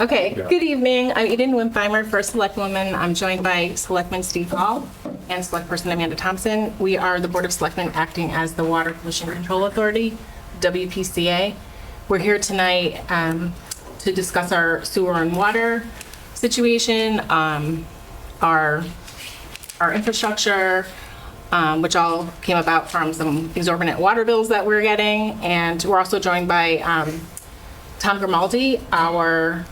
Okay, good evening. I'm Eden Wimpheimer, First Selectwoman. I'm joined by Selectman Steve Hall and Selectperson Amanda Thompson. We are the Board of Selectmen acting as the Water Pollution Control Authority, WPCA. We're here tonight to discuss our sewer and water situation, our infrastructure, which all came about from some exorbitant water bills that we're getting. And we're also joined by Tom Grimaldi, our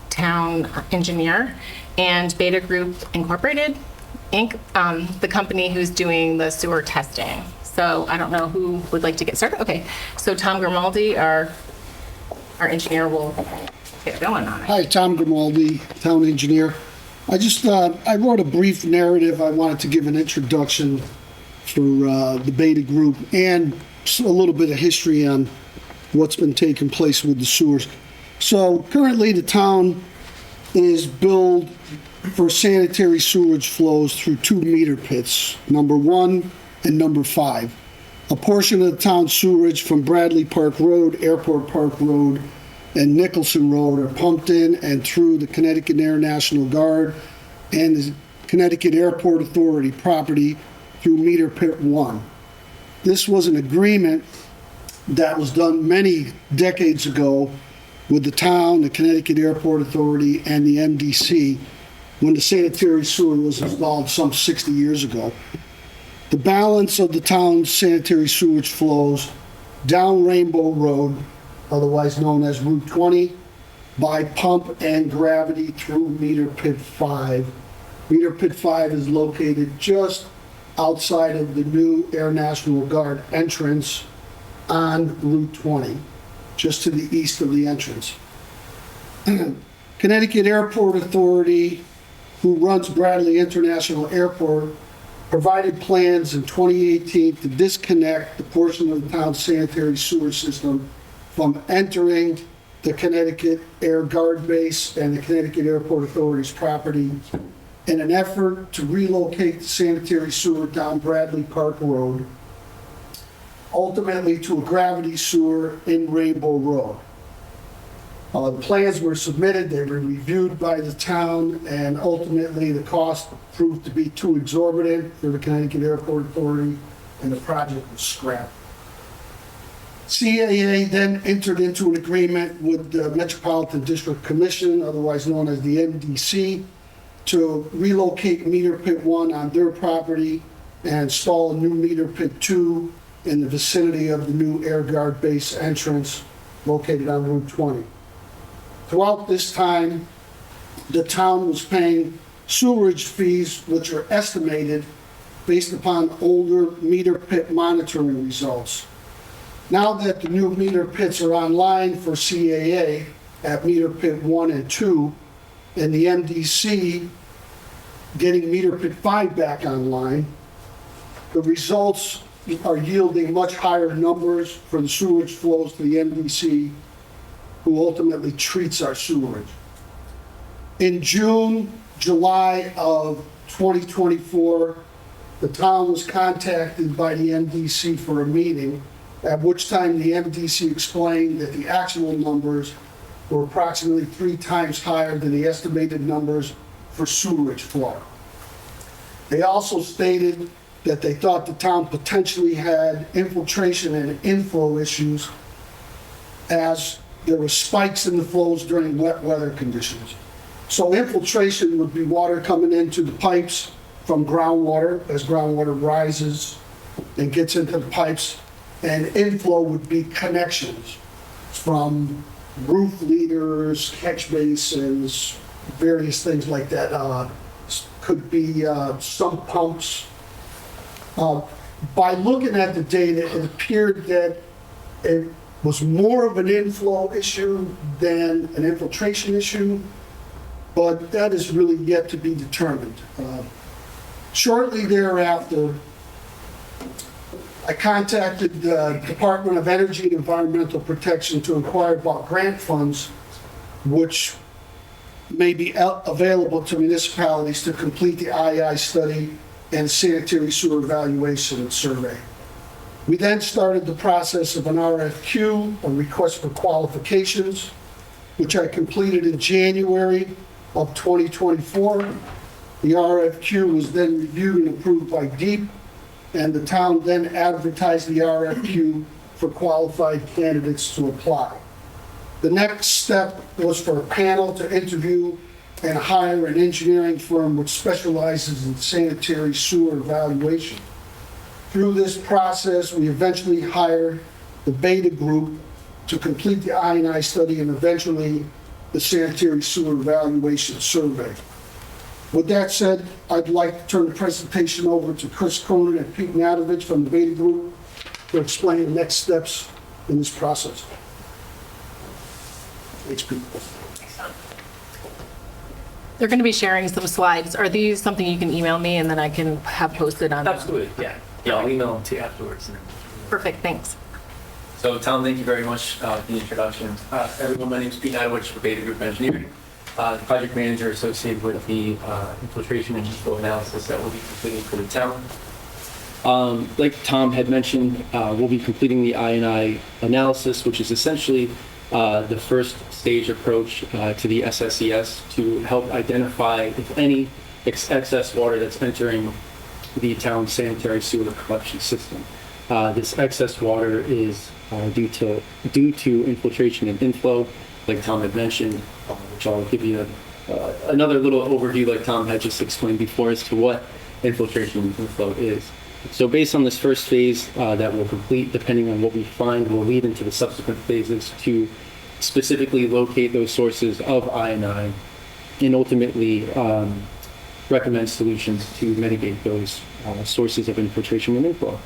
town engineer, and Beta Group Incorporated, Inc., the company who's doing the sewer testing. So I don't know who would like to get started. Okay, so Tom Grimaldi, our engineer, will get going on it. Hi, Tom Grimaldi, town engineer. I wrote a brief narrative. I wanted to give an introduction for the Beta Group and a little bit of history on what's been taking place with the sewers. So currently the town is billed for sanitary sewage flows through 2 meter pits, number 1 and number 5. A portion of the town's sewage from Bradley Park Road, Airport Park Road, and Nicholson Road are pumped in and through the Connecticut Air National Guard and the Connecticut Airport Authority property through meter pit 1. This was an agreement that was done many decades ago with the town, the Connecticut Airport Authority, and the MDC when the sanitary sewer was installed some 60 years ago. The balance of the town's sanitary sewage flows down Rainbow Road, otherwise known as Route 20, by pump and gravity through meter pit 5. Meter pit 5 is located just outside of the new Air National Guard entrance on Route 20, just to the east of the entrance. Connecticut Airport Authority, who runs Bradley International Airport, provided plans in 2018 to disconnect the portion of the town's sanitary sewer system from entering the Connecticut Air Guard Base and the Connecticut Airport Authority's property in an effort to relocate the sanitary sewer down Bradley Park Road, ultimately to a gravity sewer in Rainbow Road. The plans were submitted, they were reviewed by the town, and ultimately the cost proved to be too exorbitant for the Connecticut Airport Authority, and the project was scrapped. CAA then entered into an agreement with the Metropolitan District Commission, otherwise known as the MDC, to relocate meter pit 1 on their property and install a new meter pit 2 in the vicinity of the new Air Guard Base entrance located on Route 20. Throughout this time, the town was paying sewerage fees, which are estimated based upon older meter pit monitoring results. Now that the new meter pits are online for CAA at meter pit 1 and 2, and the MDC getting meter pit 5 back online, the results are yielding much higher numbers for the sewage flows to the MDC, who ultimately treats our sewerage. In June, July of 2024, the town was contacted by the MDC for a meeting, at which time the MDC explained that the actual numbers were approximately 3 times higher than the estimated numbers for sewerage flow. They also stated that they thought the town potentially had infiltration and inflow issues as there were spikes in the flows during wet weather conditions. So infiltration would be water coming into the pipes from groundwater as groundwater rises and gets into the pipes, and inflow would be connections from roof leaders, catch basins, various things like that. Could be sump pumps. By looking at the data, it appeared that it was more of an inflow issue than an infiltration issue, but that is really yet to be determined. Shortly thereafter, I contacted the Department of Energy and Environmental Protection to inquire about grant funds, which may be available to municipalities to complete the II study and sanitary sewer evaluation and survey. We then started the process of an RFQ, a request for qualifications, which I completed in January of 2024. The RFQ was then reviewed and approved by DEEP, and the town then advertised the RFQ for qualified candidates to apply. The next step was for a panel to interview and hire an engineering firm which specializes in sanitary sewer evaluation. Through this process, we eventually hired the Beta Group to complete the I&I study and eventually the sanitary sewer evaluation survey. With that said, I'd like to turn the presentation over to Chris Cronin and Pete Nadovich from the Beta Group to explain the next steps in this process. Thanks, Pete. They're going to be sharing some slides. Are these something you can email me and then I can have posted on? Absolutely, yeah. Yeah, I'll email them to you afterwards. Perfect, thanks. So Tom, thank you very much for the introduction. Everyone, my name is Pete Nadowich for Beta Group Engineering, the project manager associated with the infiltration and flow analysis that we'll be completing for the town. Like Tom had mentioned, we'll be completing the I&I analysis, which is essentially the first stage approach to the SSES to help identify, if any, excess water that's entering the town's sanitary sewer collection system. This excess water is due to infiltration and inflow, like Tom had mentioned, which I'll give you another little overview, like Tom had just explained before, as to what infiltration and inflow is. So based on this first phase that we'll complete, depending on what we find, will lead into the subsequent phases to specifically locate those sources of I&I and ultimately recommend solutions to mitigate those sources of infiltration and inflow.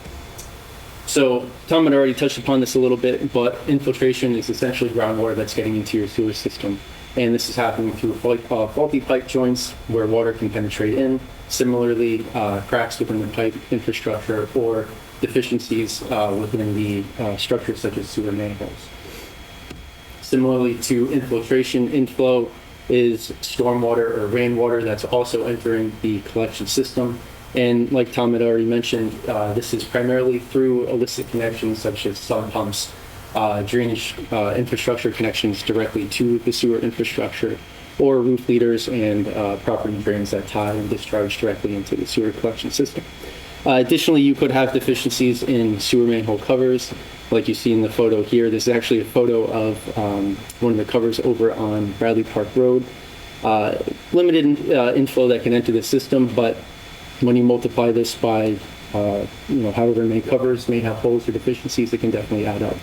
So Tom had already touched upon this a little bit, but infiltration is essentially groundwater that's getting into your sewer system. And this is happening through faulty pipe joints where water can penetrate in. Similarly, cracks within the pipe infrastructure or deficiencies within the structures such as sewer manholes. Similarly to infiltration, inflow is stormwater or rainwater that's also entering the collection system. And like Tom had already mentioned, this is primarily through illicit connections such as sump pumps, drainage infrastructure connections directly to the sewer infrastructure, or roof leaders and property drains that tie and discharge directly into the sewer collection system. Additionally, you could have deficiencies in sewer manhole covers, like you see in the photo here. This is actually a photo of one of the covers over on Bradley Park Road. Limited inflow that can enter the system, but when you multiply this by however many covers may have holes or deficiencies, it can definitely add up.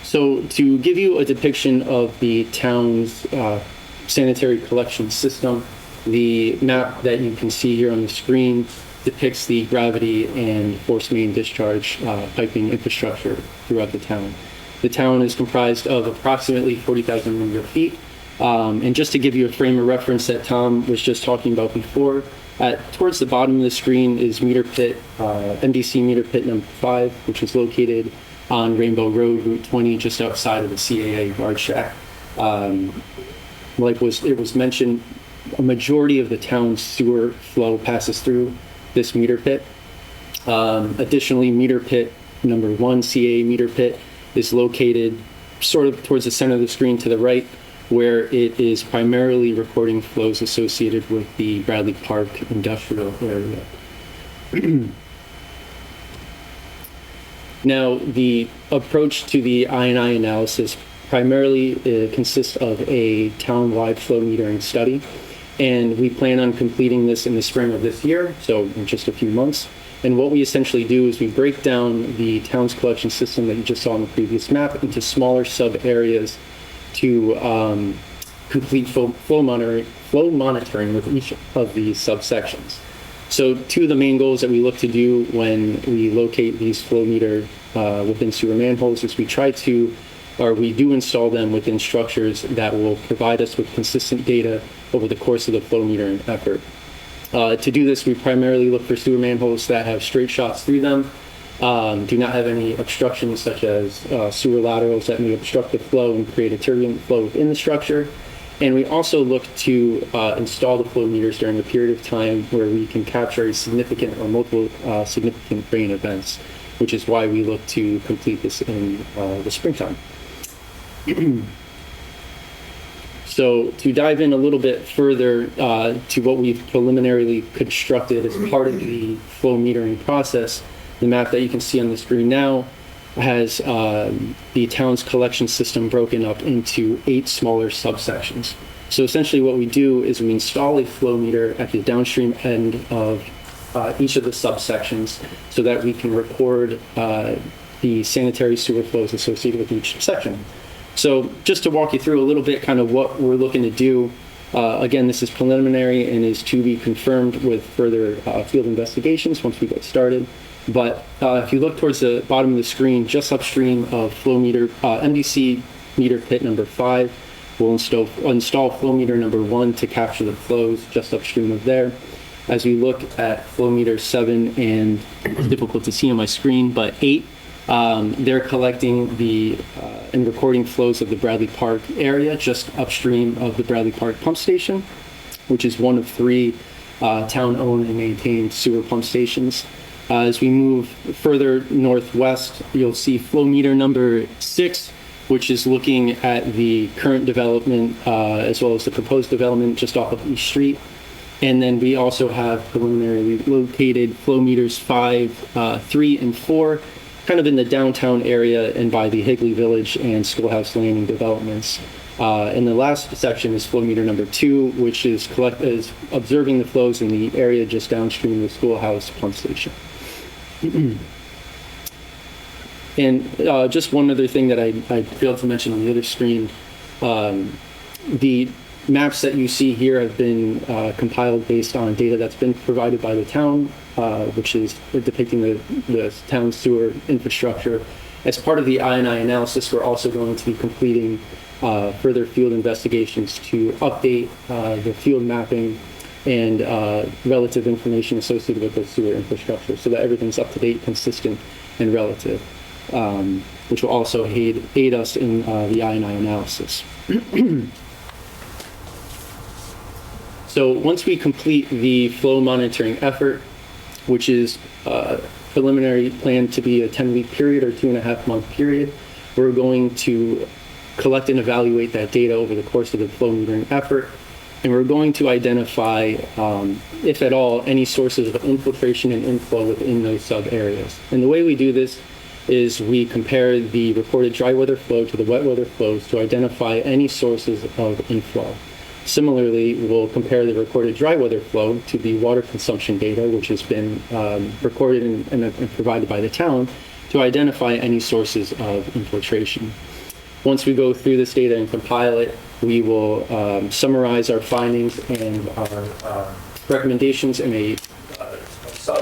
So to give you a depiction of the town's sanitary collection system, the map that you can see here on the screen depicts the gravity and force main discharge piping infrastructure throughout the town. The town is comprised of approximately 40,000 linear feet. And just to give you a frame of reference that Tom was just talking about before, towards the bottom of the screen is meter pit, MDC meter pit number 5, which is located on Rainbow Road, Route 20, just outside of the CAA guard shack. Like it was mentioned, a majority of the town's sewer flow passes through this meter pit. Additionally, meter pit number 1, CAA meter pit, is located sort of towards the center of the screen to the right, where it is primarily recording flows associated with the Bradley Park industrial area. Now, the approach to the I&I analysis primarily consists of a town-wide flow metering study, and we plan on completing this in the spring of this year, so in just a few months. And what we essentially do is we break down the town's collection system that you just saw on the previous map into smaller sub-areas to complete flow monitoring with each of these subsections. So two of the main goals that we look to do when we locate these flow meter within sewer manholes is we do install them within structures that will provide us with consistent data over the course of the flow metering effort. To do this, we primarily look for sewer manholes that have straight shots through them, do not have any obstructions such as sewer laterals that may obstruct the flow and create a turbulent flow within the structure. And we also look to install the flow meters during a period of time where we can capture a significant or multiple significant rain events, which is why we look to complete this in the springtime. So to dive in a little bit further to what we've preliminarily constructed as part of the flow metering process, the map that you can see on the screen now has the town's collection system broken up into 8 smaller subsections. So essentially what we do is we install a flow meter at the downstream end of each of the subsections so that we can record the sanitary sewer flows associated with each section. So just to walk you through a little bit kind of what we're looking to do, again, this is preliminary and is to be confirmed with further field investigations once we get started. But if you look towards the bottom of the screen, just upstream of flow meter, MDC meter pit number 5, we'll install flow meter number 1 to capture the flows just upstream of there. As we look at flow meter 7, and it's difficult to see on my screen, but 8, they're collecting the and recording flows of the Bradley Park area just upstream of the Bradley Park pump station, which is one of 3 town-owned and maintained sewer pump stations. As we move further northwest, you'll see flow meter number 6, which is looking at the current development as well as the proposed development just off of East Street. And then we also have preliminarily located flow meters 5, 3, and 4, kind of in the downtown area and by the Higley Village and Schoolhouse Landing developments. And the last section is flow meter number 2, which is observing the flows in the area just downstream of the Schoolhouse pump station. And just one other thing that I failed to mention on the other screen, the maps that you see here have been compiled based on data that's been provided by the town, which is depicting the town sewer infrastructure. As part of the I&I analysis, we're also going to be completing further field investigations to update the field mapping and relative information associated with the sewer infrastructure so that everything's up to date, consistent, and relative, which will also aid us in the I&I analysis. So once we complete the flow monitoring effort, which is preliminary planned to be a 10-week period or 2.5-month period, we're going to collect and evaluate that data over the course of the flow metering effort. And we're going to identify, if at all, any sources of infiltration and inflow within those sub-areas. And the way we do this is we compare the recorded dry weather flow to the wet weather flows to identify any sources of inflow. Similarly, we'll compare the recorded dry weather flow to the water consumption data, which has been recorded and provided by the town, to identify any sources of infiltration. Once we go through this data and compile it, we will summarize our findings and our recommendations in a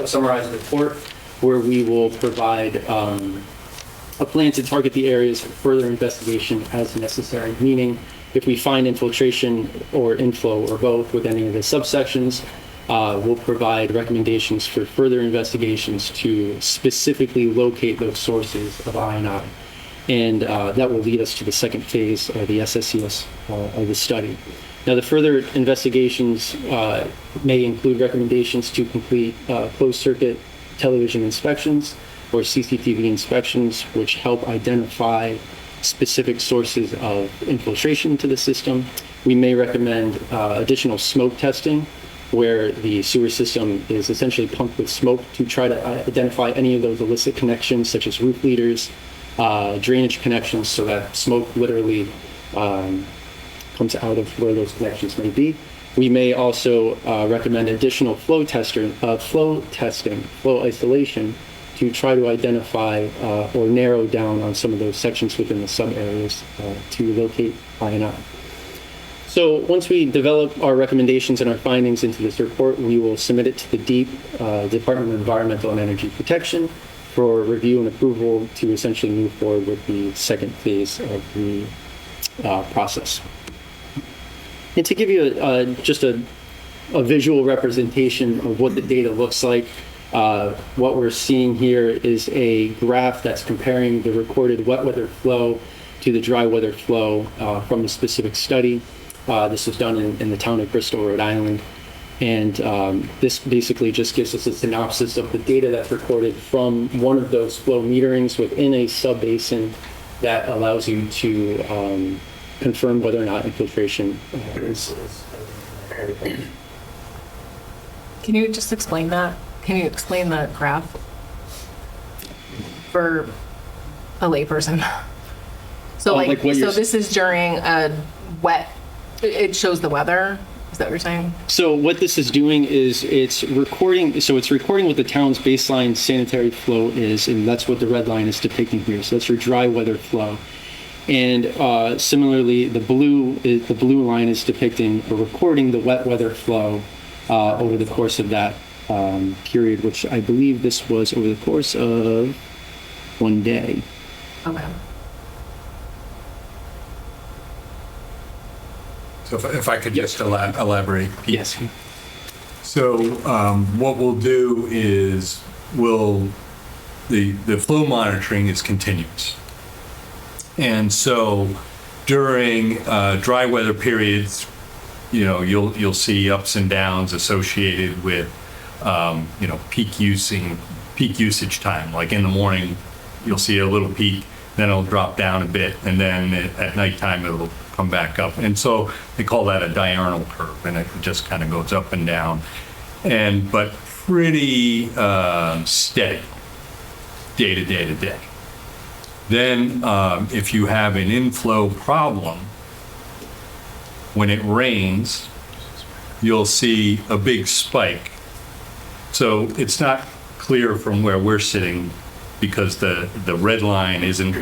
summarized report where we will provide a plan to target the areas for further investigation as necessary, meaning if we find infiltration or inflow or both with any of the subsections, we'll provide recommendations for further investigations to specifically locate those sources of I&I. And that will lead us to the second phase of the SSES of the study. Now, the further investigations may include recommendations to complete closed-circuit television inspections or CCTV inspections, which help identify specific sources of infiltration to the system. We may recommend additional smoke testing, where the sewer system is essentially pumped with smoke to try to identify any of those illicit connections, such as roof leaders, drainage connections, so that smoke literally comes out of where those connections may be. We may also recommend additional flow isolation to try to identify or narrow down on some of those sections within the sub-areas to locate I&I. So once we develop our recommendations and our findings into this report, we will submit it to the DEEP, Department of Environmental and Energy Protection, for review and approval to essentially move forward with the second phase of the process. And to give you just a visual representation of what the data looks like, what we're seeing here is a graph that's comparing the recorded wet weather flow to the dry weather flow from a specific study. This was done in the town of Bristol, Rhode Island. And this basically just gives us a synopsis of the data that's recorded from one of those flow meterings within a sub-basin that allows you to confirm whether or not infiltration is. Can you just explain that? Can you explain the graph for a layperson? So like what you're- this is during a wet, it shows the weather? Is that what you're saying? So what this is doing is it's recording. So it's recording what the town's baseline sanitary flow is, and that's what the red line is depicting here. So that's your dry weather flow. And similarly, the blue line is depicting or recording the wet weather flow over the course of that period, which I believe this was over the course of 1 day. Okay. So if I could just elaborate. Pete. Yes. So what we'll do is the flow monitoring is continuous. And so during dry weather periods, you'll see ups and downs associated with peak usage time. Like in the morning, you'll see a little peak, then it'll drop down a bit, and then at nighttime it'll come back up. And so they call that a diurnal curve, and it just kind of goes up and down, but pretty steady, day to day to day. Then if you have an inflow problem, when it rains, you'll see a big spike. So it's not clear from where we're sitting because the red line isn't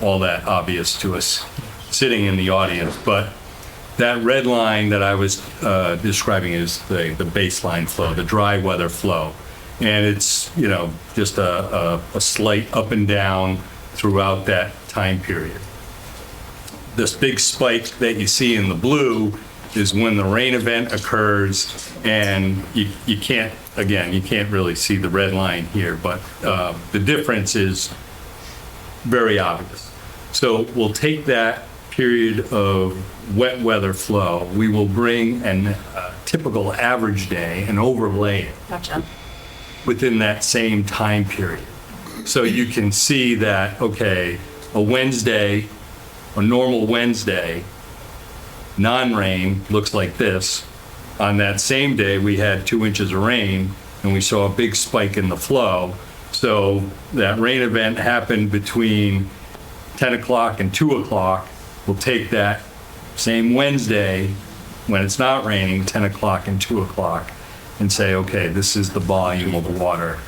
all that obvious to us sitting in the audience, but that red line that I was describing is the baseline flow, the dry weather flow. And it's, just a slight up and down throughout that time period. This big spike that you see in the blue is when the rain event occurs, and you can't really see the red line here, but the difference is very obvious. So we'll take that period of wet weather flow, we will bring a typical average day and overlay it Gotcha. within that same time period. So you can see that, okay, a normal Wednesday, non-rain looks like this. On that same day, we had 2 inches of rain and we saw a big spike in the flow. So that rain event happened between 10 o'clock and 2 o'clock. We'll take that same Wednesday when it's not raining, 10 o'clock and 2 o'clock, and say, okay, this is the volume of water,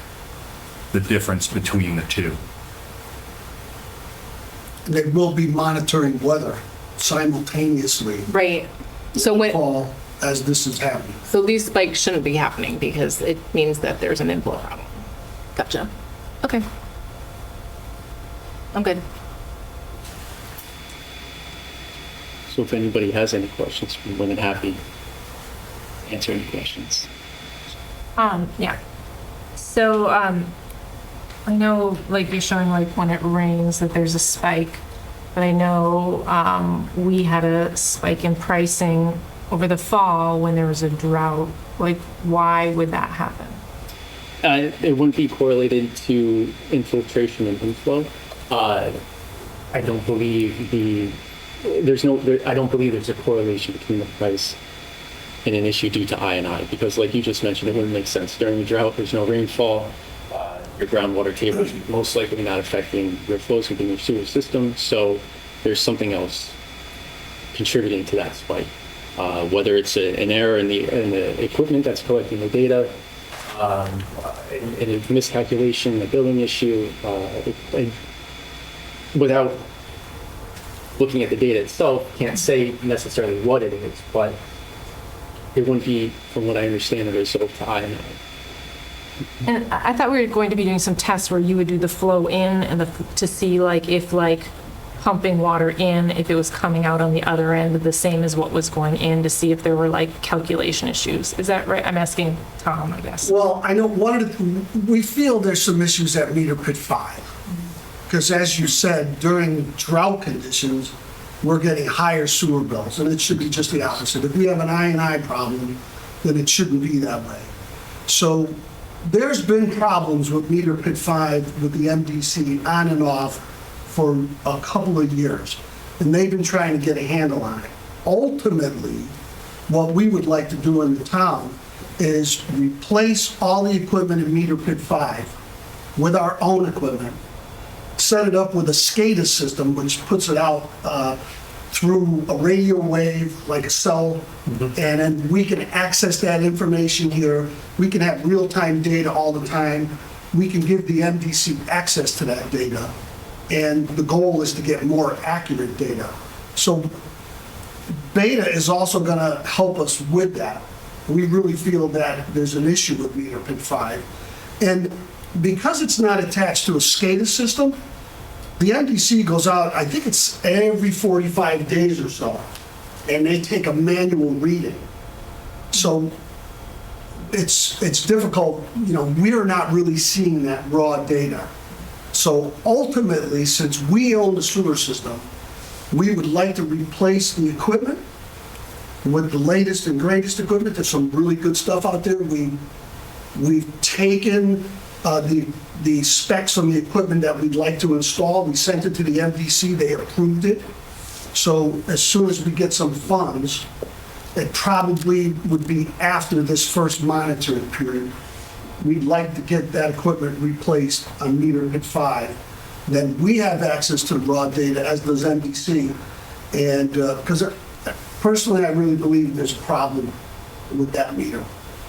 the difference between the two. They will be monitoring weather simultaneously Right. So fall as this is happening. so these spikes shouldn't be happening because it means that there's an inflow problem. Gotcha. Okay. I'm good. So if anybody has any questions, we're more than happy to answer any questions. Yeah. So, I know, like, you're showing, like, when it rains that there's a spike, but I know, we had a spike in pricing over the fall when there was a drought. Like, why would that happen? It wouldn't be correlated to infiltration and inflow. I don't believe I don't believe there's a correlation between the price and an issue due to I&I, because like you just mentioned, it wouldn't make sense. During the drought, there's no rainfall. Your groundwater table is most likely not affecting your flows within your sewer system. So there's something else contributing to that spike. Whether it's an error in the equipment that's collecting the data, a miscalculation, a billing issue, without looking at the data itself, can't say necessarily what it is, but it wouldn't be, from what I understand, a result to I&I. And I thought we were going to be doing some tests where you would do the flow in and to see, like, if, like, pumping water in, if it was coming out on the other end the same as what was going in, to see if there were, like, calculation issues. Is that right? I'm asking Tom, I guess. Well, I know we feel there's some issues at meter pit 5. Because as you said, during drought conditions, we're getting higher sewer bills, and it should be just the opposite. If we have an I&I problem, then it shouldn't be that way. So there's been problems with meter pit 5 with the MDC on and off for a couple of years, and they've been trying to get a handle on it. Ultimately, what we would like to do in the town is replace all the equipment in meter pit 5 with our own equipment, set it up with a SCADA system, which puts it out through a radio wave, like a cell, and then we can access that information here. We can have real-time data all the time. We can give the MDC access to that data, and the goal is to get more accurate data. So Beta is also going to help us with that. We really feel that there's an issue with meter pit 5. And because it's not attached to a SCADA system, the MDC goes out, I think it's every 45 days or so, and they take a manual reading. So it's difficult, we're not really seeing that raw data. So ultimately, since we own the sewer system, we would like to replace the equipment with the latest and greatest equipment. There's some really good stuff out there. We've taken the specs on the equipment that we'd like to install. We sent it to the MDC, they approved it. So as soon as we get some funds, it probably would be after this first monitoring period, we'd like to get that equipment replaced on meter pit 5. Then we have access to raw data, as does MDC. And because personally, I really believe there's a problem with that meter.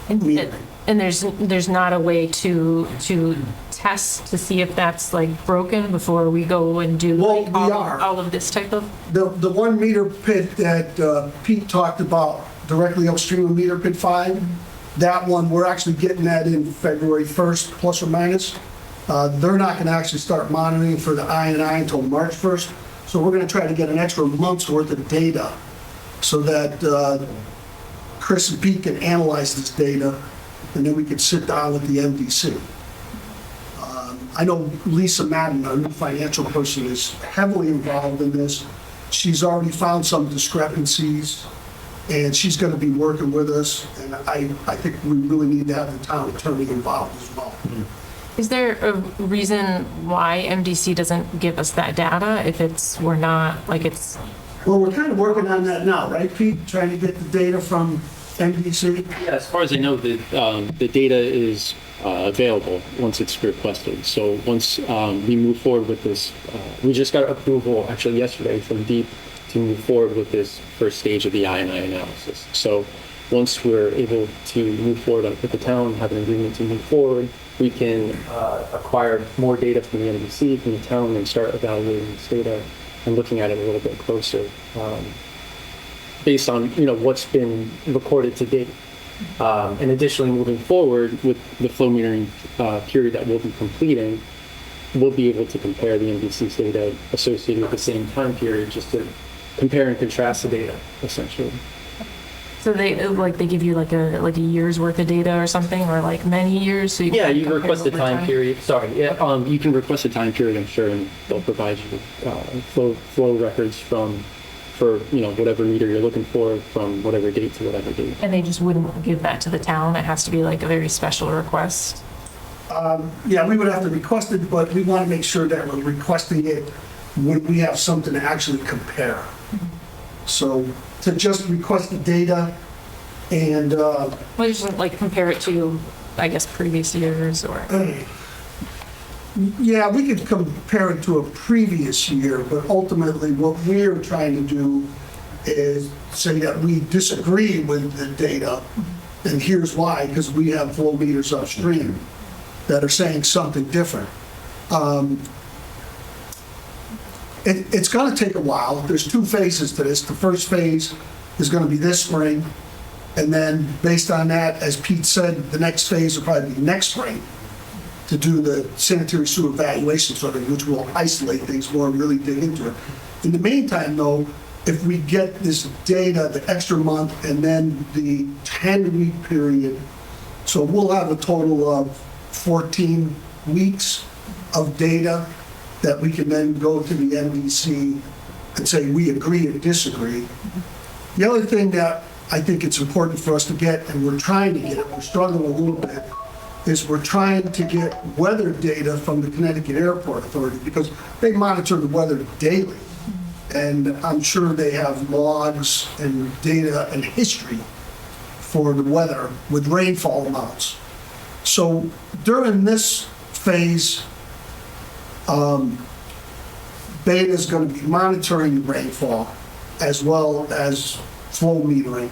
And there's not a way to test to see if that's like broken before we go and do Well, like, we are. all of this type of? The one meter pit that Pete talked about directly upstream of meter pit 5, that one, we're actually getting that in February 1st, plus or minus. They're not going to actually start monitoring for the I&I until March 1st. So we're going to try to get an extra month's worth of data so that Chris and Pete can analyze this data, and then we can sit down with the MDC. I know Lisa Madden, our new financial person, is heavily involved in this. She's already found some discrepancies, and she's going to be working with us, and I think we really need to have the town attorney involved as well. Is there a reason why MDC doesn't give us that data if we're not, like it's? Well, we're kind of working on that now, right, Pete? Trying to get the data from MDC? Yeah, as far as I know, the data is available once it's requested. So once we move forward with this, we just got approval actually yesterday from DEEP to move forward with this first stage of the I&I analysis. So once we're able to move forward with the town, have an agreement to move forward, we can acquire more data from the MDC, from the town, and start evaluating this data and looking at it a little bit closer based on what's been recorded to date. And additionally, moving forward with the flow metering period that we'll be completing, we'll be able to compare the MDC's data associated with the same time period, just to compare and contrast the data, essentially. So they give you like a year's worth of data or something, or like many years? So Yeah, can you compare request a over time period. Sorry, yeah, you can request a time period, I'm sure, and they'll provide you flow records for whatever meter you're looking for, from whatever date to whatever date. And they just wouldn't give that to the town? It has to be like a very special request? Yeah, we would have to request it, but we want to make sure that we're requesting it when we have something to actually compare. So to just request the data and... Well, just like compare it to, I guess, previous years or... Yeah, we could compare it to a previous year, but ultimately what we're trying to do is say that we disagree with the data, and here's why, because we have flow meters upstream that are saying something different. It's going to take a while. There's two phases to this. The first phase is going to be this spring, and then based on that, as Pete said, the next phase will probably be next spring to do the sanitary sewer evaluation survey, which will isolate things more and really dig into it. In the meantime, though, if we get this data, the extra month, and then the 10-week period, so we'll have a total of 14 weeks of data that we can then go to the MDC and say we agree or disagree. The other thing that I think it's important for us to get, and we're trying to get it, we're struggling a little bit, is we're trying to get weather data from the Connecticut Airport Authority because they monitor the weather daily. And I'm sure they have logs and data and history for the weather with rainfall amounts. So during this phase, Beta is going to be monitoring rainfall as well as flow metering.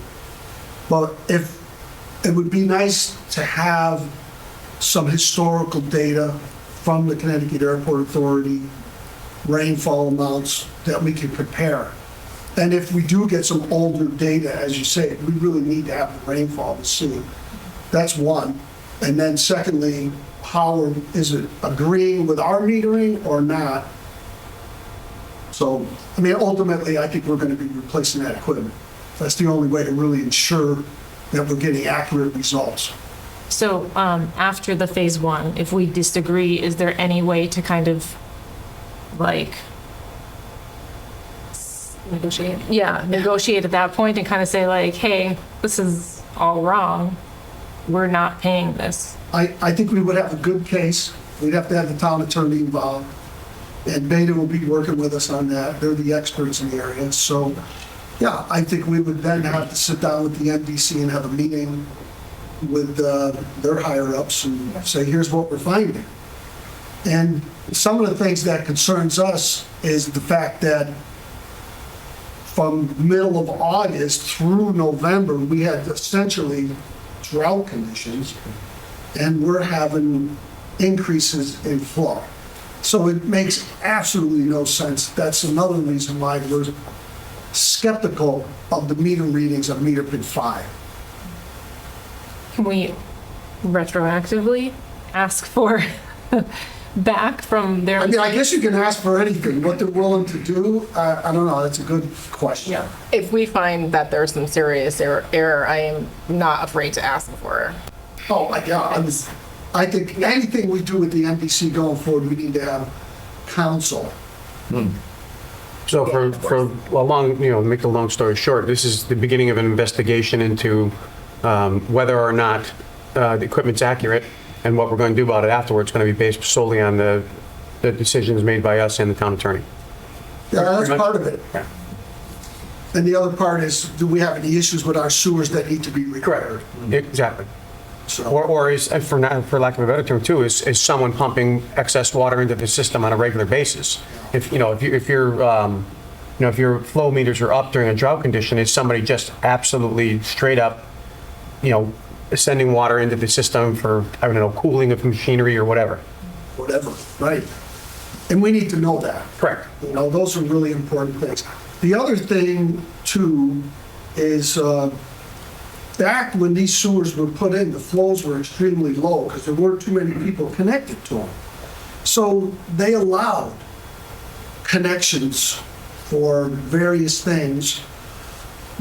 But if it would be nice to have some historical data from the Connecticut Airport Authority, rainfall amounts that we can compare. And if we do get some older data, as you say, we really need to have the rainfall to see. That's one. And then secondly, how is it agreeing with our metering or not? So, I mean, ultimately, I think we're going to be replacing that equipment. That's the only way to really ensure that we're getting accurate results. So after the phase one, if we disagree, is there any way to kind of like Negotiate. negotiate at that point and kind of say like, hey, this is all wrong. We're not paying this. I think we would have a good case. We'd have to have the town attorney involved. And Beta will be working with us on that. They're the experts in the area. So, yeah, I think we would then have to sit down with the NBC and have a meeting with their higher-ups and say, here's what we're finding. And some of the things that concerns us is the fact that from middle of August through November, we had essentially drought conditions, and we're having increases in flow. So it makes absolutely no sense. That's another reason why we're skeptical of the meter readings of meter pit 5. Can we retroactively ask for back from their? I mean, I guess you can ask for anything, what they're willing to do. I don't know, that's a good question. Yeah. If we find that there's some serious error, I am not afraid to ask for. Oh, yeah, I think anything we do with the NBC going forward, we need to have counsel. So for a long, make a long story short, this is the beginning of an investigation into whether or not the equipment's accurate, and what we're going to do about it afterwards is going to be based solely on the decisions made by us and the town attorney. Yeah, that's part of it. Yeah. And the other part is, do we have any issues with our sewers that need to be repaired? Exactly. So, Or is, and for lack of a better term too, is someone pumping excess water into the system on a regular basis? If your flow meters are up during a drought condition, is somebody just absolutely straight up, sending water into the system for, I don't know, cooling of machinery or whatever? whatever, right? And we need to know that. Correct. Those are really important things. The other thing, too, is back when these sewers were put in, the flows were extremely low because there weren't too many people connected to them. So they allowed connections for various things,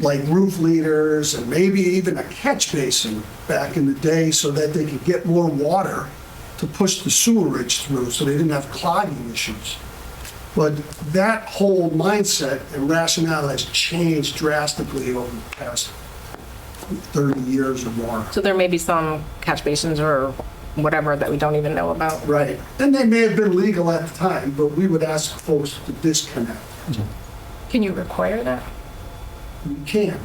like roof leaders and maybe even a catch basin back in the day so that they could get more water to push the sewerage through so they didn't have clogging issues. But that whole mindset and rationale has changed drastically over the past 30 years or more. So there may be some catch basins or whatever that we don't even know about. Right. And they may have been legal at the time, but we would ask folks to disconnect. Can you require that? We can.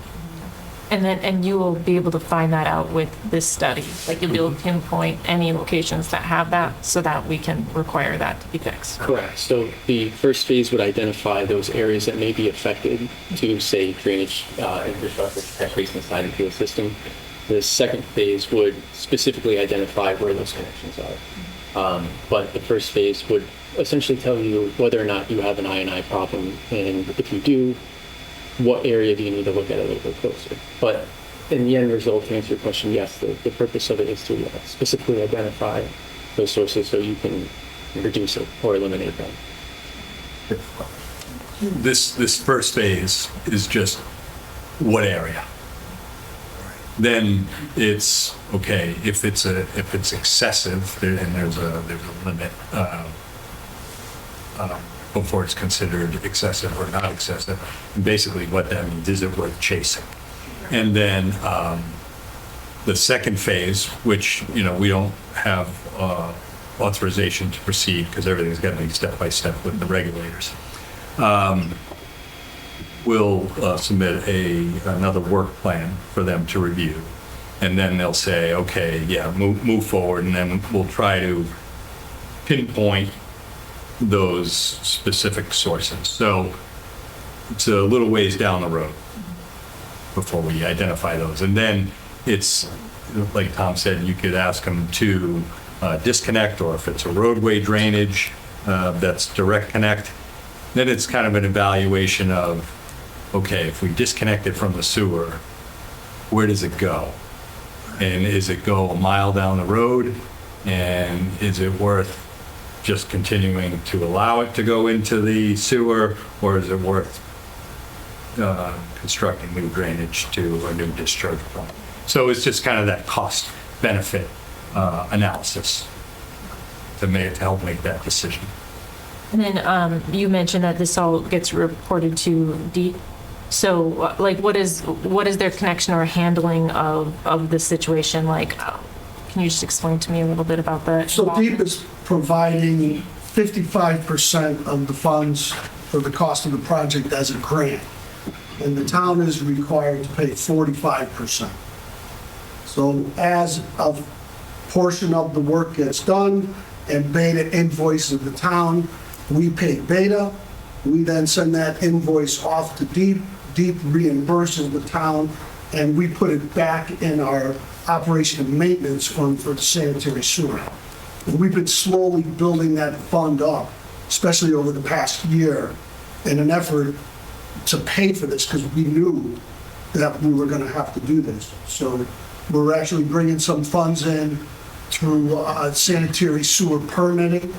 And you will be able to find that out with this study? Like you'll be able to pinpoint any locations that have that so that we can require that to be fixed? Correct. So the first phase would identify those areas that may be affected to, say, drainage infrastructure, catch basin side of the system. The second phase would specifically identify where those connections are. But the first phase would essentially tell you whether or not you have an I&I problem, and if you do, what area do you need to look at a little bit closer. But in the end result, to answer your question, yes, the purpose of it is to specifically identify those sources so you can reduce it or eliminate them. This first phase is just what area. Then it's okay if it's excessive and there's a limit before it's considered excessive or not excessive. And basically, what that means is it worth chasing. And then the second phase, which, we don't have authorization to proceed because everything's got to be step by step with the regulators. We'll submit another work plan for them to review. And then they'll say, okay, yeah, move forward. And then we'll try to pinpoint those specific sources. So it's a little ways down the road before we identify those. And then it's, like Tom said, you could ask them to disconnect, or if it's a roadway drainage, that's direct connect, then it's kind of an evaluation of, okay, if we disconnect it from the sewer, where does it go? And is it go a mile down the road? And is it worth just continuing to allow it to go into the sewer, or is it worth constructing new drainage to a new discharge point? So it's just kind of that cost benefit analysis to help make that decision. And then you mentioned that this all gets reported to DEEP. So like what is their connection or handling of the situation? Like, can you just explain to me a little bit about that? So DEEP is providing 55% of the funds for the cost of the project as a grant, and the town is required to pay 45%. So as a portion of the work gets done and Beta invoices the town, we pay Beta. We then send that invoice off to DEEP. DEEP reimburses the town, and we put it back in our operation and maintenance fund for the sanitary sewer. And we've been slowly building that fund up, especially over the past year, in an effort to pay for this, because we knew that we were going to have to do this. So we're actually bringing some funds in through sanitary sewer permitting,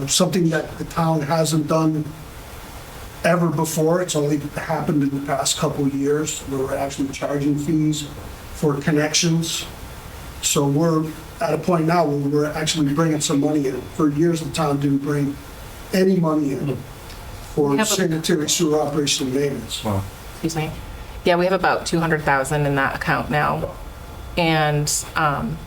something that the town hasn't done ever before. It's only happened in the past couple of years, where we're actually charging fees for connections. So we're at a point now where we're actually bringing some money in. For years, the town didn't bring any money in for sanitary sewer operation and maintenance. Well, Excuse me. Yeah, we have about 200,000 in that account now. And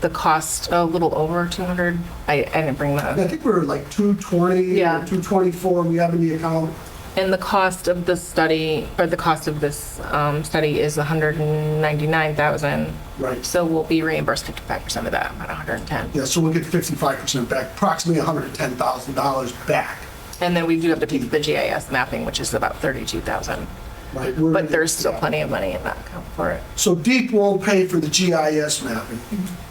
the cost, a little over 200. I didn't bring I the, think we're like 220 Yeah. or 224 we have in the account. and the cost of the study, or the cost of this study is 199,000. Right. So we'll be reimbursed 55% of that, about 110. Yeah, so we'll get 55% back, approximately $110,000 back. And then we do have to pay the GIS mapping, which is about 32,000. Right. But there's still plenty of money in that account for it. So DEEP won't pay for the GIS mapping,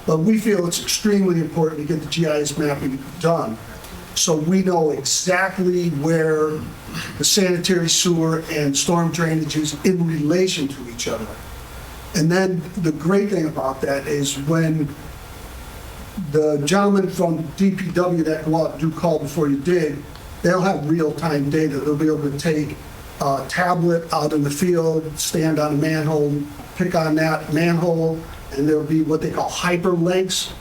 but we feel it's extremely important to get the GIS mapping done, so we know exactly where the sanitary sewer and storm drainage is in relation to each other. And then the great thing about that is when the gentlemen from DPW that go out and do call before you dig, they'll have real-time data. They'll be able to take a tablet out in the field, stand on a manhole, pick on that manhole, and there'll be what they call hyperlinks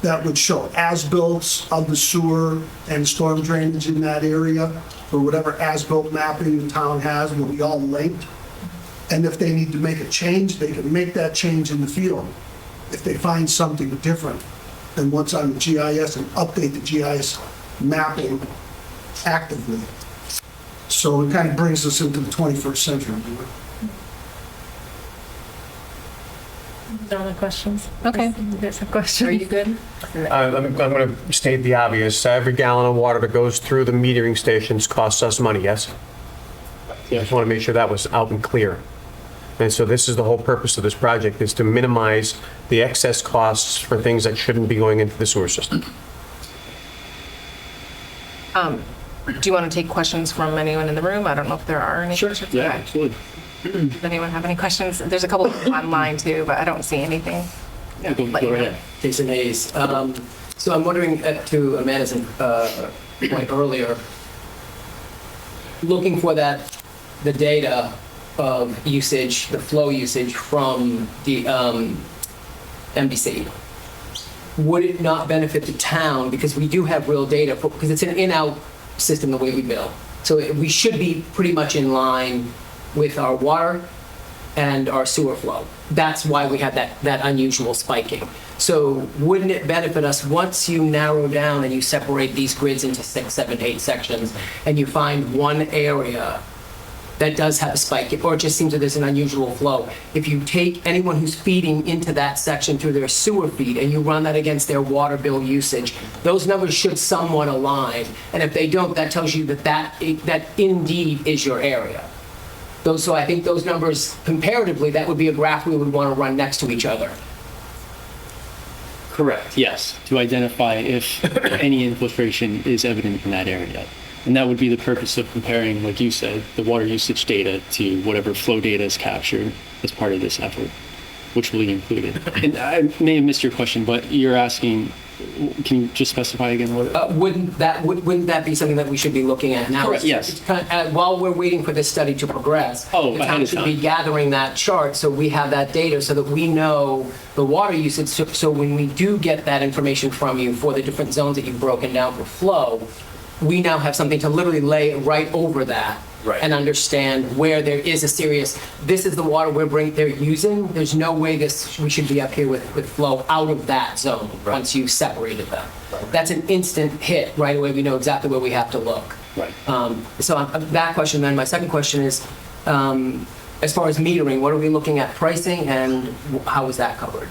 that would show as-built of the sewer and storm drainage in that area, or whatever as-built mapping the town has will be all linked. And if they need to make a change, they can make that change in the field if they find something different than what's on the GIS, and update the GIS mapping actively. So it kind of brings us into the 21st century. No other questions? Okay. You guys have questions? Are you good? I'm going to state the obvious. Every gallon of water that goes through the metering stations costs us money, yes? I just want to make sure that was out and clear. And so this is the whole purpose of this project, is to minimize the excess costs for things that shouldn't be going into the sewer system. Do you want to take questions from anyone in the room? I don't know if there are any questions. Yeah, Okay. absolutely. Does anyone have any questions? There's a couple online too, but I don't see anything. Go Let you know. ahead. Jason Hayes. So I'm wondering, to Amanda's point earlier, looking for the data of usage, the flow usage from the MDC. Would it not benefit the town, because we do have real data, because it's an in-out system the way we bill. So we should be pretty much in line with our water and our sewer flow. That's why we had that unusual spiking. So wouldn't it benefit us, once you narrow down and you separate these grids into 6, 7, 8 sections, and you find one area that does have a spike, or it just seems that there's an unusual flow, if you take anyone who's feeding into that section through their sewer feed and you run that against their water bill usage, those numbers should somewhat align. And if they don't, that tells you that indeed is your area. So I think those numbers, comparatively, that would be a graph we would want to run next to each other. Correct, yes, to identify if any infiltration is evident in that area. And that would be the purpose of comparing, like you said, the water usage data to whatever flow data is captured as part of this effort, which will be included. And I may have missed your question, but you're asking, can you just specify again what? Wouldn't that be something that we should be looking at now? Correct, yes. It's kind of, while we're waiting for this study to progress, Oh, the ahead town of should time. be gathering that chart so we have that data so that we know the water usage. So when we do get that information from you for the different zones that you've broken down for flow, we now have something to literally lay right over that. Right. And understand where there is a serious, this is the water they're using. There's no way we should be up here with flow out of that zone once you've separated them. That's an instant hit right away. We know exactly where we have to look. Right. So that question, then my second question is, as far as metering, what are we looking at pricing and how is that covered?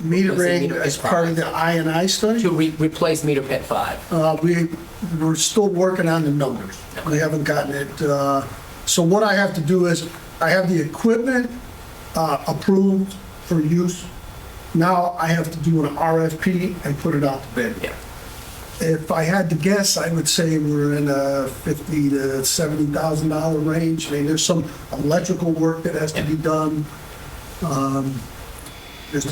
Metering as part of the I&I study? To replace meter pit 5. We're still working on the numbers. We haven't gotten it. So what I have to do is, I have the equipment approved for use. Now I have to do an RFP and put it out to bid. Yeah. If I had to guess, I would say we're in a $50,000 to $70,000 range. I mean, there's some electrical work that has to be done. There's,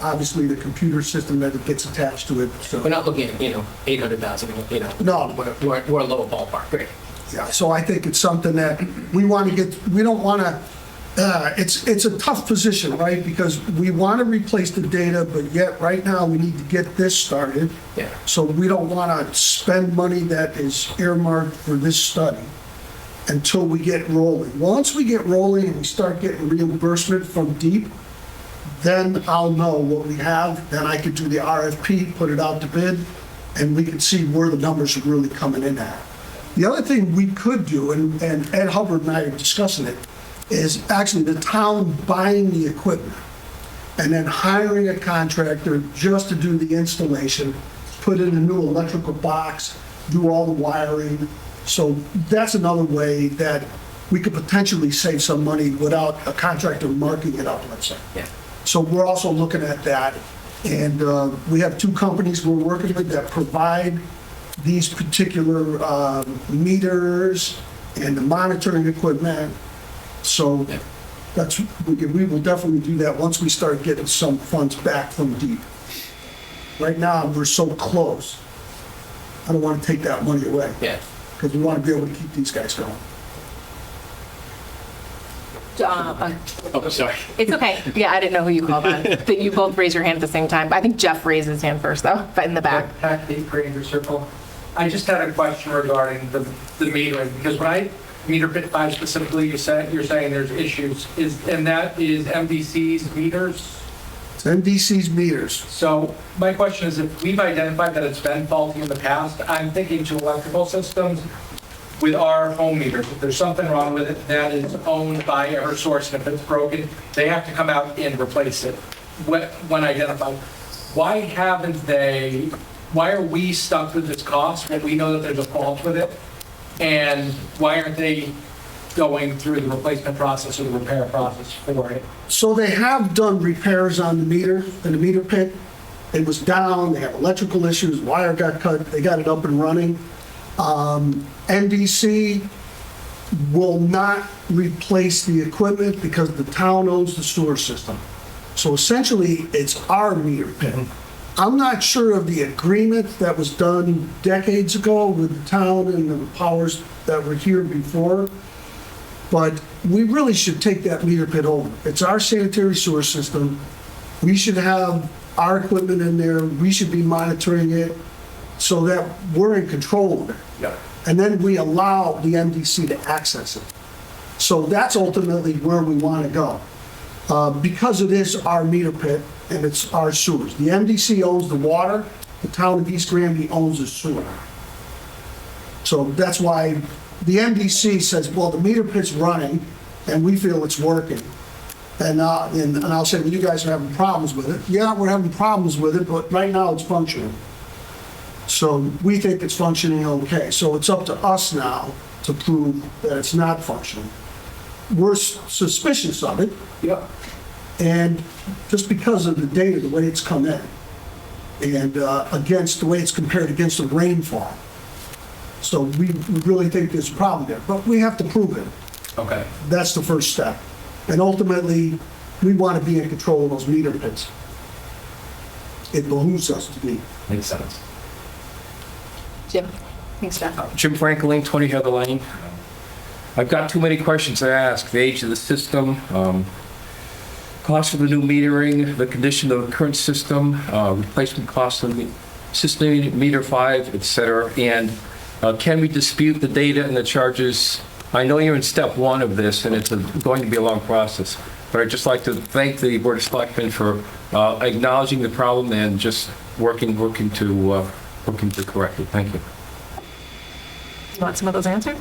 obviously the computer system that gets attached to it, so. We're not looking at, 800,000, No. We're a low ballpark. Great. Yeah, so I think it's something that we want to get, we don't want to, it's a tough position, right? Because we want to replace the data, but yet right now we need to get this started. Yeah. So we don't want to spend money that is earmarked for this study until we get rolling. Once we get rolling and we start getting reimbursement from DEEP, then I'll know what we have, then I could do the RFP, put it out to bid, and we can see where the numbers are really coming in at. The other thing we could do, and Ed Hubbard and I are discussing it, is actually the town buying the equipment and then hiring a contractor just to do the installation, put in a new electrical box, do all the wiring. So that's another way that we could potentially save some money without a contractor marking it up, let's say. Yeah. So we're also looking at that. And we have 2 companies we're working with that provide these particular meters and the monitoring equipment. So we will definitely do that once we start getting some funds back from DEEP. Right now, we're so close. I don't want to take that money away. Yeah. Because we want to be able to keep these guys going. Oh, sorry. It's okay. Yeah, I didn't know who you called on. That you both raised your hand at the same time. I think Jeff raised his hand first, though, but in the back. Pat, the Granger Circle. I just had a question regarding the metering, because when I meter pit 5 specifically, you're saying there's issues, and that is MDC's meters? It's MDC's meters. So my question is, if we've identified that it's been faulty in the past, I'm thinking to electrical systems with our home meters. If there's something wrong with it that is owned by Eversource, and if it's broken, they have to come out and replace it when identified. Why are we stuck with this cost when we know that there's a fault with it? And why aren't they going through the replacement process or the repair process for it? So they have done repairs on the meter, in the meter pit. It was down, they had electrical issues, wire got cut, they got it up and running. NDC will not replace the equipment because the town owns the sewer system. So essentially, it's our meter pit. I'm not sure of the agreement that was done decades ago with the town and the powers that were here before, but we really should take that meter pit over. It's our sanitary sewer system. We should have our equipment in there. We should be monitoring it so that we're in control of it. Yeah. And then we allow the MDC to access it. So that's ultimately where we want to go. Because it is our meter pit and it's our sewers. The MDC owns the water, the town of East Granby owns the sewer. So that's why the MDC says, well, the meter pit's running and we feel it's working. And I'll say, well, you guys are having problems with it. Yeah, we're having problems with it, but right now it's functioning. So we think it's functioning okay. So it's up to us now to prove that it's not functioning. We're suspicious of it. Yeah. And just because of the data, the way it's come in, and against the way it's compared against the rainfall. So we really think there's a problem there, but we have to prove it. Okay. That's the first step. And ultimately, we want to be in control of those meter pits. It behooves us to be. Makes sense. Jim? Thanks, Jeff. Jim Franklin, 20 Heather Lane. I've got too many questions to ask. The age of the system, cost of the new metering, the condition of the current system, replacement cost of the system, meter 5, et cetera. And can we dispute the data and the charges? I know you're in step 1 of this, and it's going to be a long process, but I'd just like to thank the Board of Selectmen for acknowledging the problem and just working to correct it. Thank you. You want some of those answered?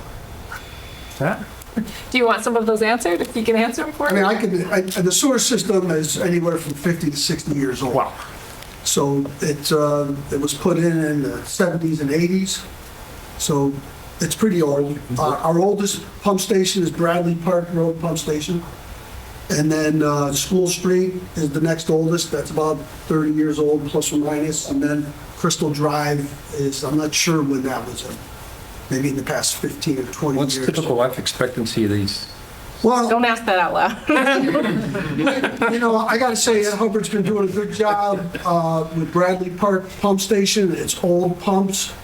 That? Do you want some of those answered, if you can answer them for I me? mean, the sewer system is anywhere from 50 to 60 years old. Wow. So it was put in the 70s and 80s. So it's pretty old. Our oldest pump station is Bradley Park Road Pump Station. And then School Street is the next oldest. That's about 30 years old, plus or minus. And then Crystal Drive is, I'm not sure when that was in. Maybe in the past 15 or 20 What's years. typical life expectancy of these? Well, Don't ask that out loud. I gotta say, Ed Hubbard's been doing a good job with Bradley Park Pump Station. It's old pumps.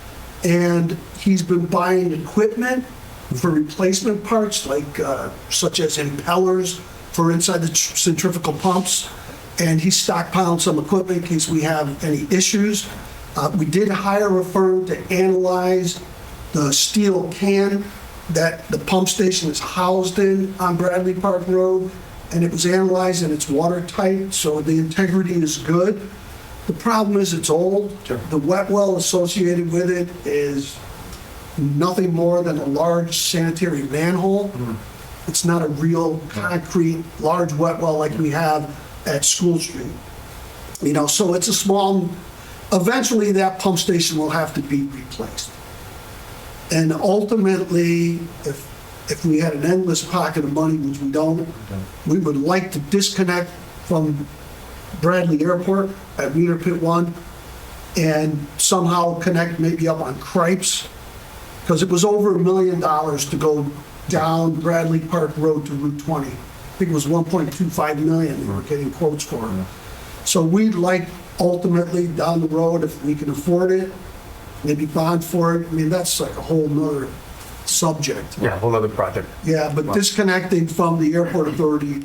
And he's been buying equipment for replacement parts, like such as impellers for inside the centrifugal pumps. And he's stockpiling some equipment in case we have any issues. We did hire a firm to analyze the steel can that the pump station is housed in on Bradley Park Road, and it was analyzed and it's watertight, so the integrity is good. The problem is it's old. The wet well associated with it is nothing more than a large sanitary manhole. It's not a real concrete, large wet well like we have at School Street. So it's a small, eventually that pump station will have to be replaced. And ultimately, if we had an endless pocket of money, which we don't, we would like to disconnect from Bradley Airport at Meter Pit 1 and somehow connect maybe up on Cripes, because it was over $1 million to go down Bradley Park Road to Route 20. I think it was 1.25 million we were getting quotes for. So we'd like ultimately down the road, if we can afford it, maybe bond for it. I mean, that's like a whole nother subject. Yeah, a whole other project. Yeah, but disconnecting from the airport authority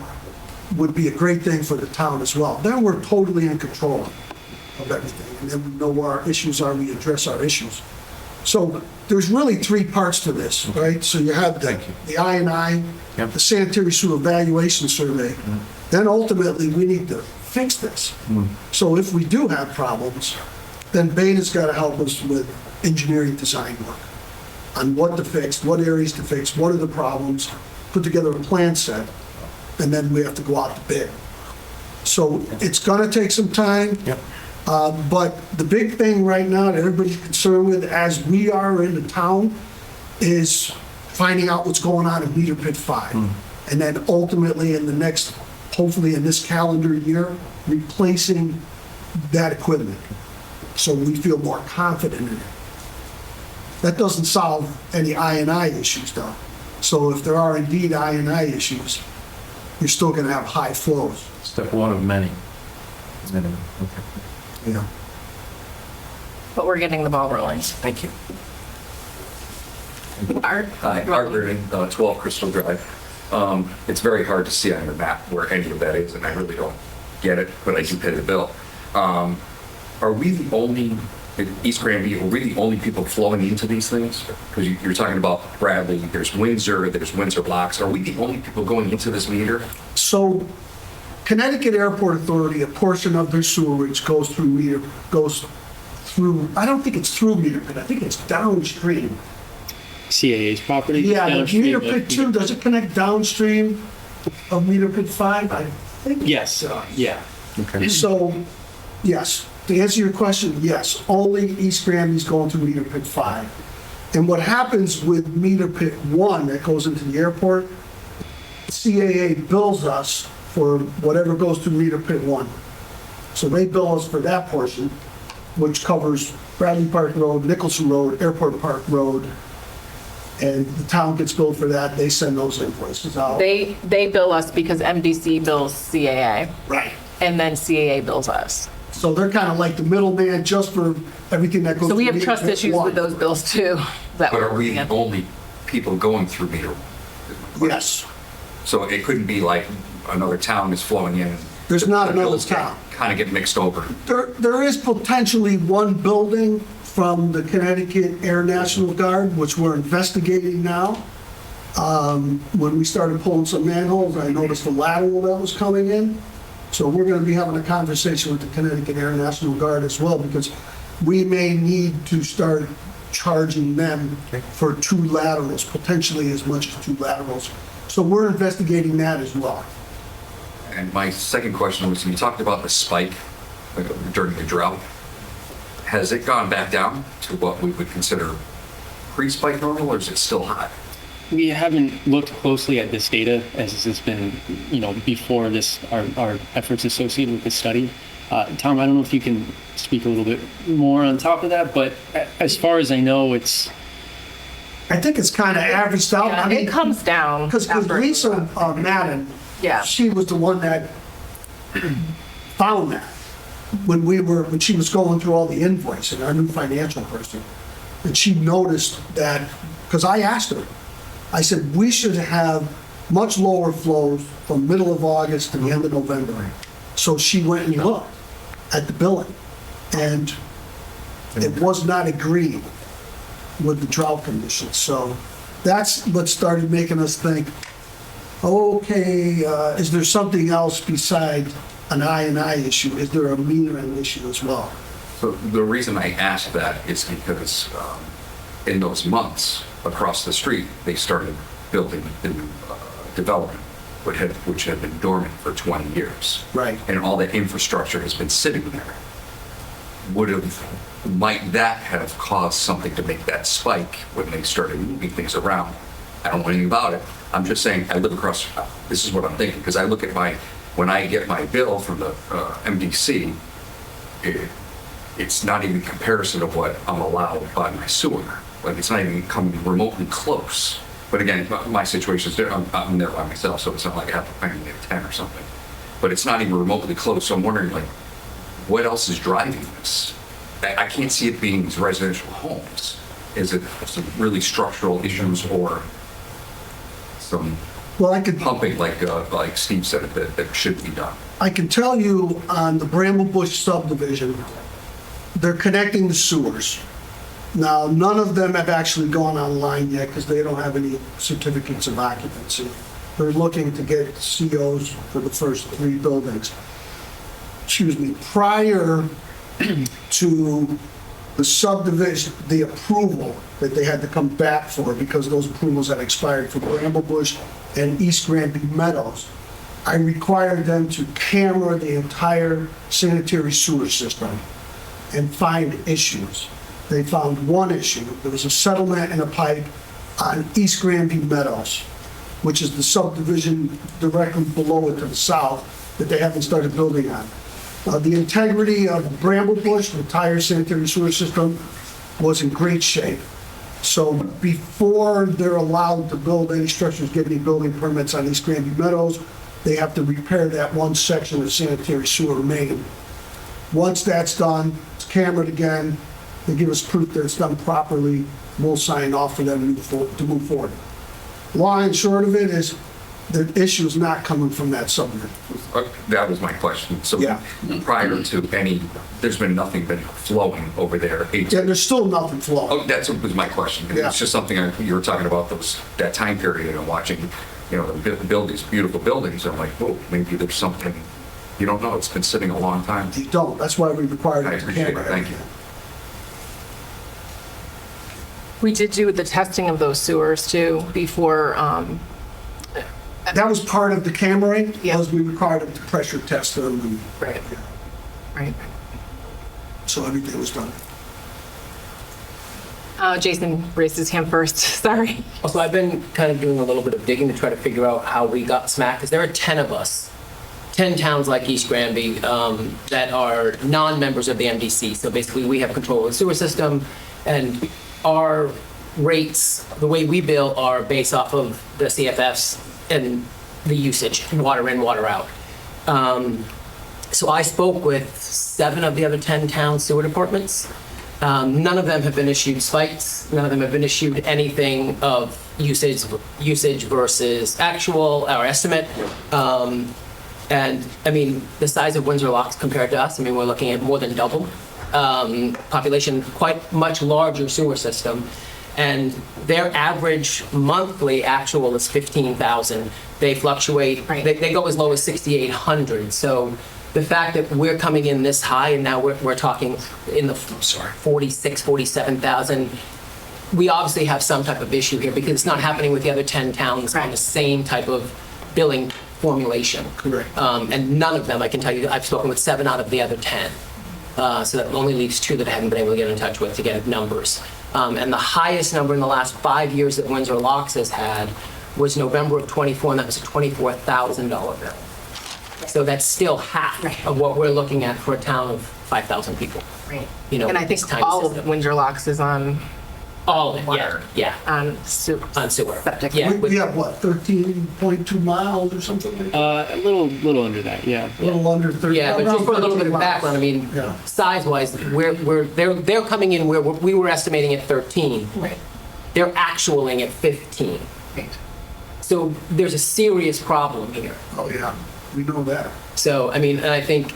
would be a great thing for the town as well. Then we're totally in control of everything, and then we know where our issues are, we address our issues. So there's really 3 parts to this, right? So you have the I&I, the sanitary sewer evaluation survey, then ultimately we need to fix this. So if we do have problems, then Beta's got to help us with engineering design work on what to fix, what areas to fix, what are the problems, put together a plan set, and then we have to go out to bid. So it's going to take some time. But the big thing right now that everybody's concerned with, as we are in the town, is finding out what's going on in Meter Pit 5. And then ultimately in the next, hopefully in this calendar year, replacing that equipment. So we feel more confident in it. That doesn't solve any I&I issues though. So if there are indeed I&I issues, you're still going to have high flows. Step 1 of many. Okay. Yeah. But we're getting the ball rolling. Thank you. Art? Hi, Art Reardon, 12 Crystal Drive. It's very hard to see on the map where any of that is, and I really don't get it, but I do pay the bill. Are we the only in East Granby, are we the only people flowing into these things? Because you're talking about Bradley, there's Windsor Locks. Are we the only people going into this meter? So Connecticut Airport Authority, a portion of their sewerage goes through, I don't think it's through meter pit, I think it's downstream. CAA's property? Yeah, the downstream meter of- pit 2, does it connect downstream of meter pit 5? I think it Yes, does. yeah. So, yes, to answer your question, yes, only East Granby's going through meter pit 5. And what happens with meter pit 1 that goes into the airport, CAA bills us for whatever goes through meter pit 1. So they bill us for that portion, which covers Bradley Park Road, Nicholson Road, Airport Park Road, and the town gets billed for that. They send those invoices out. They bill us because MDC bills CAA, Right. and then CAA bills us. So they're kind of like the middleman just for everything that goes. So we through have trust meter pit issues 1. with those bills too. That But we're are we looking the at. only people going through meter? Yes. So it couldn't be like another town is flowing in. There's not The another bills town. Kind of get mixed over. There is potentially one building from the Connecticut Air National Guard, which we're investigating now. When we started pulling some manholes, I noticed the lateral that was coming in. So we're going to be having a conversation with the Connecticut Air National Guard as well, because we may need to start charging them for 2 laterals, potentially as much as 2 laterals. So we're investigating that as well. And my second question was, you talked about the spike during the drought. Has it gone back down to what we would consider pre-spike normal, or is it still high? We haven't looked closely at this data as this has been, before this, our efforts associated with this study. Tom, I don't know if you can speak a little bit more on top of that, but as far as I know, it's, I think it's kind of averaged out. Yeah, I mean, it comes down. Because after- Lisa Madden, Yeah. she was the one that found that when she was going through all the invoicing, our new financial person. And she noticed that, because I asked her, I said, we should have much lower flows from middle of August to the end of November. So she went and looked at the billing, and it was not agreed with the drought conditions. So that's what started making us think, okay, is there something else beside an I&I issue? Is there a metering issue as well? So the reason I asked that is because in those months across the street, they started building the new development, which had been dormant for 20 years. Right. And all that infrastructure has been sitting there. Might that have caused something to make that spike when they started moving things around? I don't know anything about it. I'm just saying, I live across, this is what I'm thinking, because I look at when I get my bill from the MDC, it's not even comparison of what I'm allowed by my sewer. Like, it's not even coming remotely close. But again, my situation is different. I'm there by myself, so it's not like I have a family of 10 or something. But it's not even remotely close, so I'm wondering, like, what else is driving this? I can't see it being these residential homes. Is it some really structural issues or some Well, I could pumping, like Steve said, that should be done? I can tell you on the Bramblebush subdivision, they're connecting the sewers. Now, none of them have actually gone online yet because they don't have any certificates of occupancy. They're looking to get COs for the first 3 buildings. Excuse me, prior to the subdivision, the approval that they had to come back for because those approvals had expired for Bramblebush and East Granby Meadows, I required them to camera the entire sanitary sewer system and find issues. They found one issue. There was a settlement in a pipe on East Granby Meadows, which is the subdivision directly below it to the south that they haven't started building on. The integrity of Bramblebush, the entire sanitary sewer system, was in great shape. So before they're allowed to build any structures, get any building permits on East Granby Meadows, they have to repair that one section of sanitary sewer main. Once that's done, it's cambered again, they give us proof that it's done properly, we'll sign off for them to move forward. Long and short of it is, the issue is not coming from that submarine. That was my question. So Yeah. prior to any, there's been nothing been flowing over there. Yeah, there's still nothing flowing. Oh, that's was my question. Yeah. It's just something you were talking about that time period and watching, build these beautiful buildings. I'm like, whoa, maybe there's something, you don't know. It's been sitting a long time. You don't, that's why we required I it to appreciate it. camera. Thank you. We did do the testing of those sewers too before, That was part of the cammering, Yeah. was we required them to pressure test them, and right, right. so everything was done. Jason raised his hand first, sorry. Also, I've been kind of doing a little bit of digging to try to figure out how we got smacked, because there are 10 of us, 10 towns like East Granby, that are non-members of the MDC. So basically, we have control of the sewer system, and our rates, the way we bill, are based off of the CFFs and the usage, water in, water out. So I spoke with 7 of the other 10 town sewer departments. None of them have been issued spikes. None of them have been issued anything of usage versus actual or estimate. And I mean, the size of Windsor Locks compared to us, I mean, we're looking at more than double. Population, quite much larger sewer system. And their average monthly actual is 15,000. They fluctuate, Right. they go as low as 6,800. So the fact that we're coming in this high and now we're talking in the 46, 47,000, we obviously have some type of issue here because it's not happening with the other 10 towns on Right. the same type of billing formulation. Correct. And none of them, I can tell you, I've spoken with 7 out of the other 10. So that only leaves 2 that I haven't been able to get in touch with to get numbers. And the highest number in the last 5 years that Windsor Locks has had was November of '24, and that was a $24,000 bill. So that's still half of what we're looking at for a town of 5,000 people. Right. You know, And I it's think tiny all of system. Windsor Locks is on All of it, water. yeah, On sewer. on sewer. Septic. Yeah, We have, what, 13.2 miles or something like that? A little under that, yeah. A little under 30. Yeah, but just for a little bit of around 13 background, I mean, Yeah. size-wise, they're coming in where we were estimating at 13. Right. They're actualing at 15. Right. So there's a serious problem here. miles. Oh, yeah, we know that. So, I mean, and I think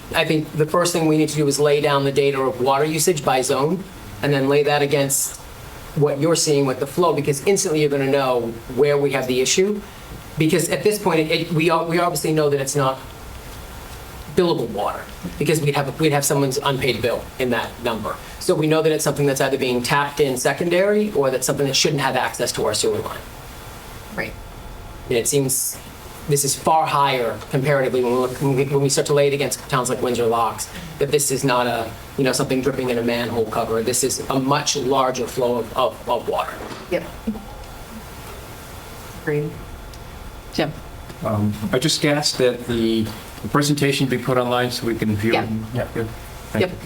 the first thing we need to do is lay down the data of water usage by zone, and then lay that against what you're seeing with the flow, because instantly you're gonna know where we have the issue. Because at this point, we obviously know that it's not billable water, because we'd have someone's unpaid bill in that number. So we know that it's something that's either being tapped in secondary, or that's something that shouldn't have access to our sewer line. Right. And it seems this is far higher comparatively when we start to lay it against towns like Windsor Locks, that this is not something dripping in a manhole cover. This is a much larger flow of water. Yep. Agreed. Jim? I just asked that the presentation be put online so we can view it. Yeah. Good. Thank Yep,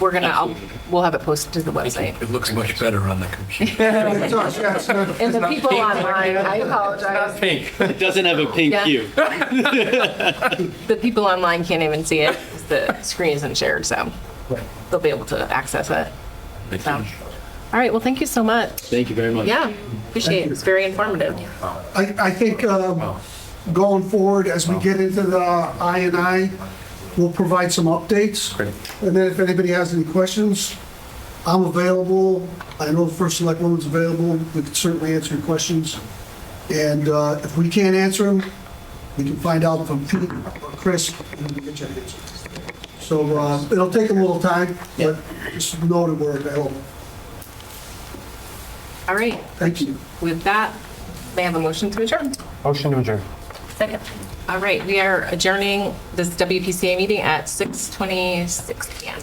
we'll have it posted to the website. It looks much better on the computer. It does, yeah, it's not- And the people online, I apologize. Pink. It doesn't have a pink Yeah. hue. The people online can't even see it, 'cause the screen isn't shared, so they'll be able to access it. So, all right, well, thank you so much. Thank you very much. Yeah, appreciate it. It's very informative. I think going forward, as we get into the I&I, we'll provide some updates. Great. And then if anybody has any questions, I'm available. I know the first select woman's available. We can certainly answer your questions. And if we can't answer them, we can find out from Pete or Chris, and we can get you an answer. So it'll take a little time, but just know that we're available. All right, Thank you. with that, may I have a motion to adjourn? Motion to adjourn. Second. All right, we are adjourning this WPCA meeting at 6:26 PM.